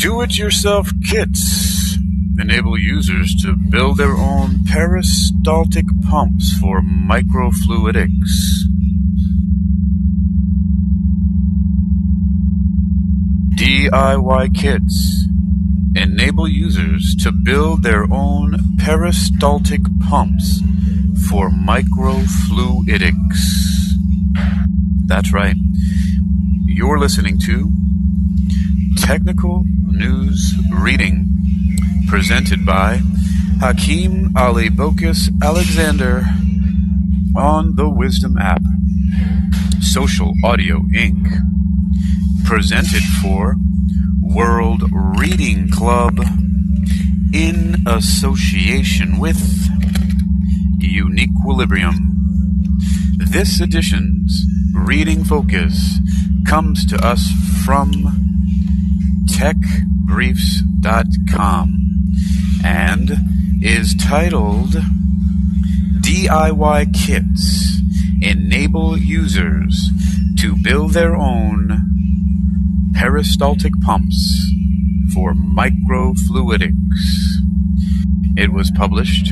Do-it-yourself kits enable users to build their own peristaltic pumps for microfluidics. DIY kits enable users to build their own peristaltic pumps for microfluidics. That's right. You're listening to Technical News Reading, presented by Hakeem Ali Bokus Alexander on the Wisdom app. Social Audio Inc. Presented for World Reading Club in association with UniquilibriuM. This edition's reading focus comes to us from techbriefs.com and is titled DIY Kits Enable Users to Build Their Own Peristaltic Pumps for Microfluidics. It was published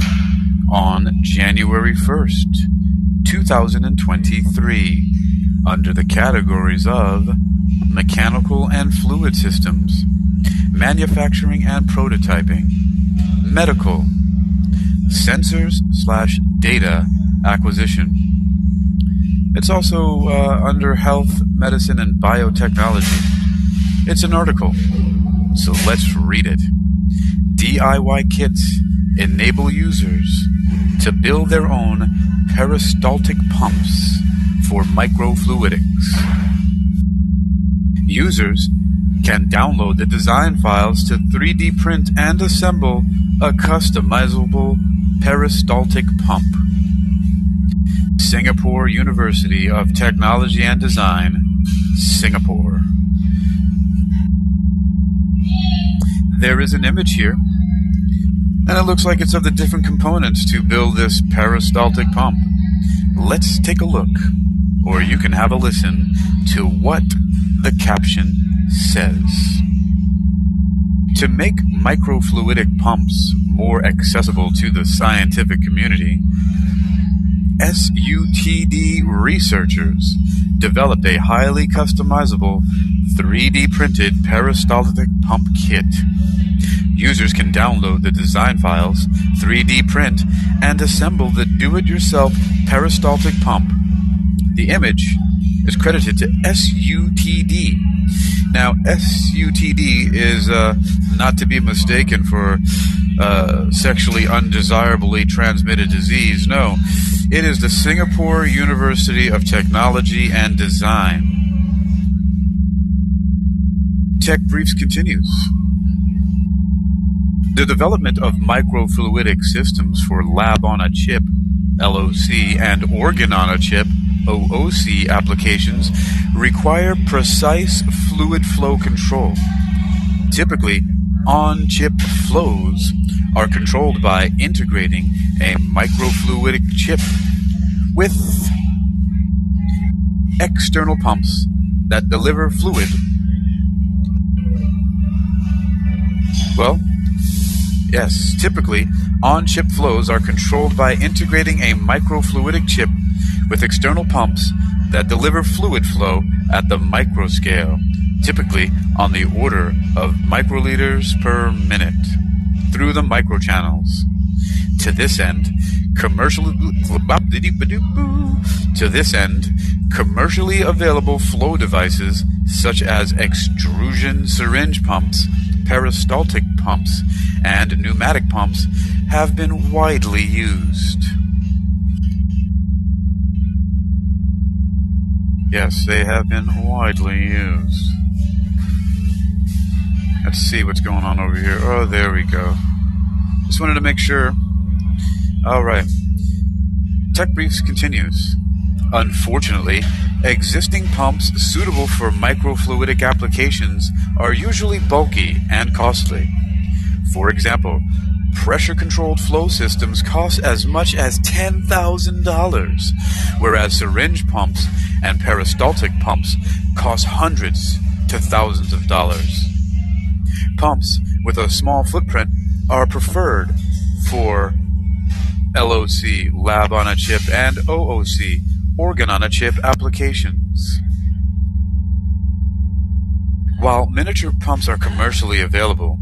on January 1st, 2023, under the categories of Mechanical and Fluid Systems, Manufacturing and Prototyping, Medical, Sensors/Data Acquisition. It's also under Health, Medicine, and Biotechnology. It's an article, so let's read it. DIY kits enable users to build their own peristaltic pumps for microfluidics. Users can download the design files to 3D print and assemble a customizable peristaltic pump. Singapore University of Technology and Design, Singapore. There is an image here, and it looks like it's of the different components to build this peristaltic pump. Let's take a look, or you can have a listen to what the caption says. To make microfluidic pumps more accessible to the scientific community, SUTD researchers developed a highly customizable 3D printed peristaltic pump kit. Users can download the design files, 3D print, and assemble the do-it-yourself peristaltic pump. The image is credited to SUTD. Now, SUTD is not to be mistaken for sexually undesirably transmitted disease. No, it is the Singapore University of Technology and Design. Tech Briefs continues. The development of microfluidic systems for lab-on-a-chip, LOC, and organ-on-a-chip, OOC applications require precise fluid flow control. Typically, on-chip flows are controlled by integrating a microfluidic chip with external pumps that deliver fluid. Well, yes, typically, on-chip flows are controlled by integrating a microfluidic chip with external pumps that deliver fluid flow at the microscale, typically on the order of microliters per minute, through the microchannels. To this end, commercially available flow devices such as extrusion syringe pumps, peristaltic pumps, and pneumatic pumps have been widely used. Yes, they have been widely used. Let's see what's going on over here. Oh, there we go. Just wanted to make sure. All right. Tech Briefs continues. Unfortunately, existing pumps suitable for microfluidic applications are usually bulky and costly. For example, pressure-controlled flow systems cost as much as $10,000, whereas syringe pumps and peristaltic pumps cost hundreds to thousands of dollars. Pumps with a small footprint are preferred for LOC, Lab on a Chip, and OOC, Organ on a Chip applications. While miniature pumps are commercially available,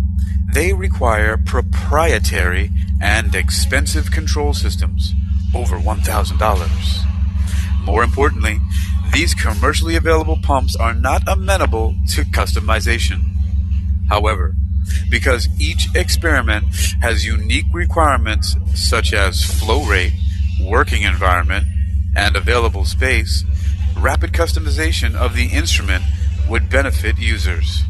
they require proprietary and expensive control systems, over $1,000. More importantly, these commercially available pumps are not amenable to customization. However, because each experiment has unique requirements such as flow rate, working environment, and available space, rapid customization of the instrument would benefit users.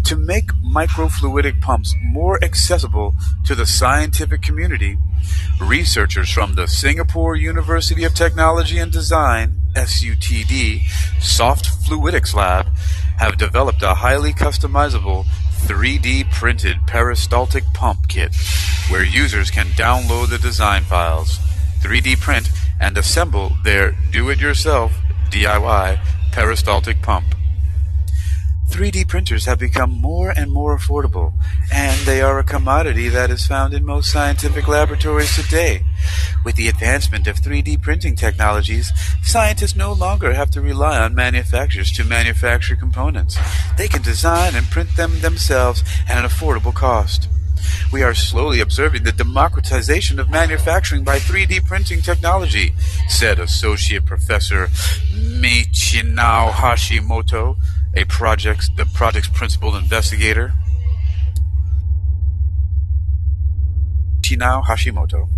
To make microfluidic pumps more accessible to the scientific community, researchers from the Singapore University of Technology and Design, SUTD, Soft Fluidics Lab, have developed a highly customizable 3D printed peristaltic pump kit where users can download the design files, 3D print, and assemble their do-it-yourself DIY peristaltic pump. 3D printers have become more and more affordable, and they are a commodity that is found in most scientific laboratories today. With the advancement of 3D printing technologies, scientists no longer have to rely on manufacturers to manufacture components. They can design and print them themselves at an affordable cost. We are slowly observing the democratization of manufacturing by 3D printing technology, said Associate Professor Michinao Hashimoto, the project's principal investigator. Michinao Hashimoto.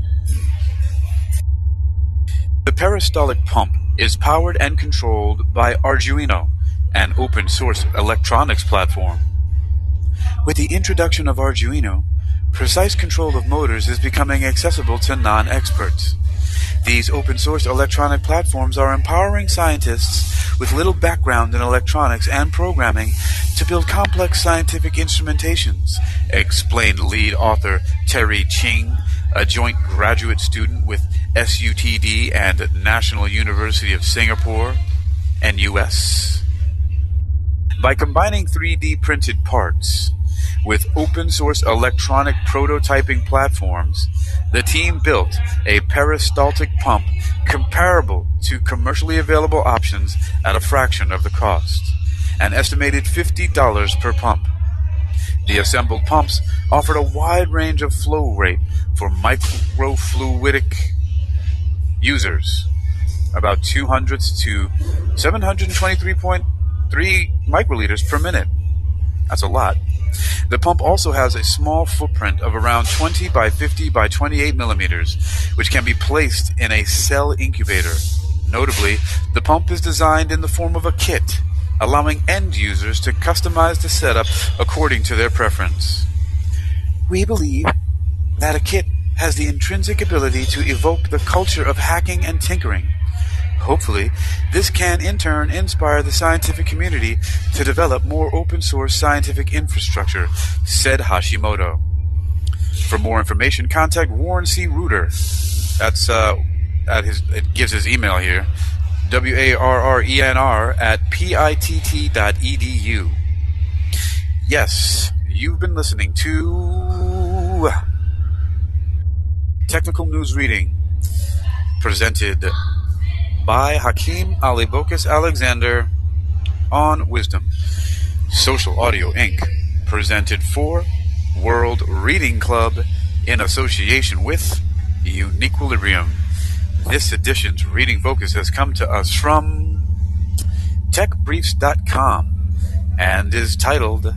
The peristaltic pump is powered and controlled by Arduino, an open-source electronics platform. With the introduction of Arduino, precise control of motors is becoming accessible to non-experts. These open-source electronic platforms are empowering scientists with little background in electronics and programming to build complex scientific instrumentations, explained lead author Terry Ching, a joint graduate student with SUTD and National University of Singapore, NUS. By combining 3D printed parts with open-source electronic prototyping platforms, the team built a peristaltic pump comparable to commercially available options at a fraction of the cost, an estimated $50 per pump. The assembled pumps offered a wide range of flow rate for microfluidic users, about 200 to 723.3 microliters per minute. That's a lot. The pump also has a small footprint of around 20 by 50 by 28 millimeters, which can be placed in a cell incubator. Notably, the pump is designed in the form of a kit, allowing end users to customize the setup according to their preference. We believe that a kit has the intrinsic ability to evoke the culture of hacking and tinkering. Hopefully, this can in turn inspire the scientific community to develop more open-source scientific infrastructure, said Hashimoto. For more information, contact Warren C. Reuter. That's it gives his email here, warrenr@pitt.edu. Yes, you've been listening to Technical News Reading, presented by Hakeem Alibokis Alexander on Wisdom. Social Audio Inc., presented for World Reading Club in association with UniquilibriuM. This edition's reading focus has come to us from techbriefs.com and is titled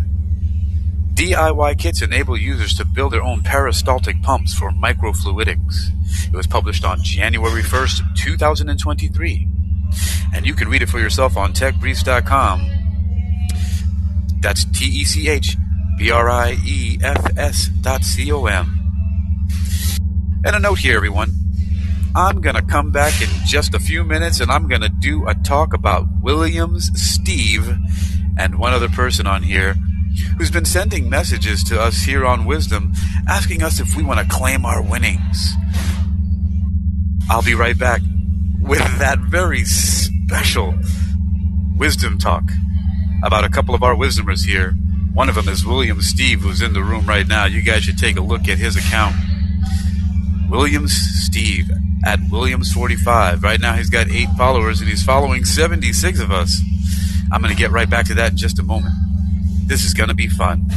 DIY Kits Enable Users to Build Their Own Peristaltic Pumps for Microfluidics. It was published on January 1st, 2023. And you can read it for yourself on techbriefs.com. That's techbriefs.com. And a note here, everyone. I'm going to come back in just a few minutes and I'm going to do a talk about Williams Steve and one other person on here who's been sending messages to us here on Wisdom asking us if we want to claim our winnings. I'll be right back with that very special Wisdom talk about a couple of our Wisdomers here One of them is William Steve, who's in the room right now. You guys should take a look at his account. Williams Steve at Williams45. Right now he's got 8 followers and he's following 76 of us. I'm going to get right back to that in just a moment. This is going to be fun.